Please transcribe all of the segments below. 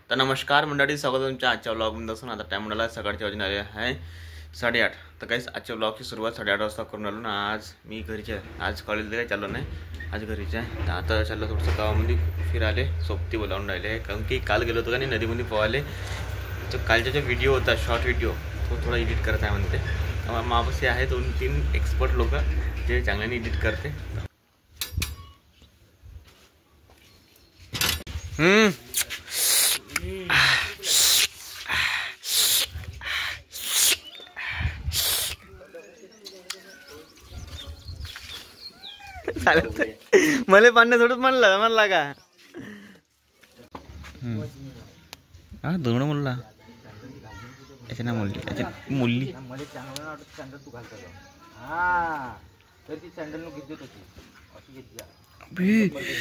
तर नमस्कार मंडळी, स्वागत आहे तुमच्या आजच्या व्लॉगमध्ये असून आता टाइम मिळाला सकाळचे वाजून आले आहे 8:30. तर काहीच आजच्या व्लॉगची सुरुवात 8:30 वाजता करून आलो ना. आज मी घरीच आहे, आज कॉलेजला काही चाललो नाही, आज घरीच आहे. तर आता चाललं थोडंसं गावामध्ये फिराले, सोबती बोलावून राहिले आहे, कारण की काल गेलो होतो का नाही नदीमध्ये पोहायले. तर कालचा जो व्हिडिओ होता शॉर्ट व्हिडिओ तो थोडा एडिट करत आहे म्हणते. मापाशी आहे 2-3 एक्सपर्ट लोक जे चांगल्याने एडिट करते. मला पाण्या थोडंच म्हणला का हा दोन म्हणला याच्या ना मुलली याच्या मुलली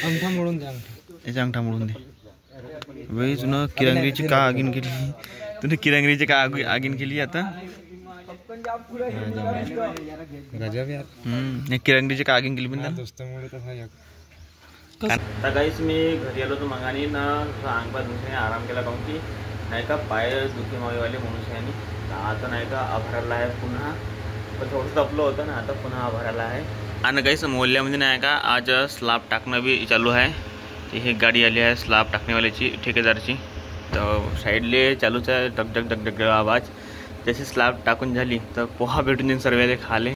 अंगठा मोडून द्या, याच्या अंगठा मोडून दे बाई. तुला किरांगरीची का आगीन केली, तुने किरांगरीची का आगीन केली आता. किरांगरीची का आगीन केली पण तर काहीच मी घरी आलो होतो मगानी ना, अंगपात दुसऱ्याने आराम केला काहून की नाही का पाय दुखी मावेवाले मनुष्याने. आता नाही का आभाराला आहे पुन्हा, पण थोडंसं तपलं होतं ना, आता पुन्हा आभाराला आहे. आणि काहीच मोहल्ल्यामध्ये नाही का आज स्लॅब टाकणं बी चालू आहे. ती ही गाडी आली आहे स्लॅब टाकणेवाल्याची, ठेकेदारची. तर साईडले चालूच आहे डगडग डगडग आवाज. जशी स्लॅब टाकून झाली तर पोहा भेटून देईन सर्वांना खाले.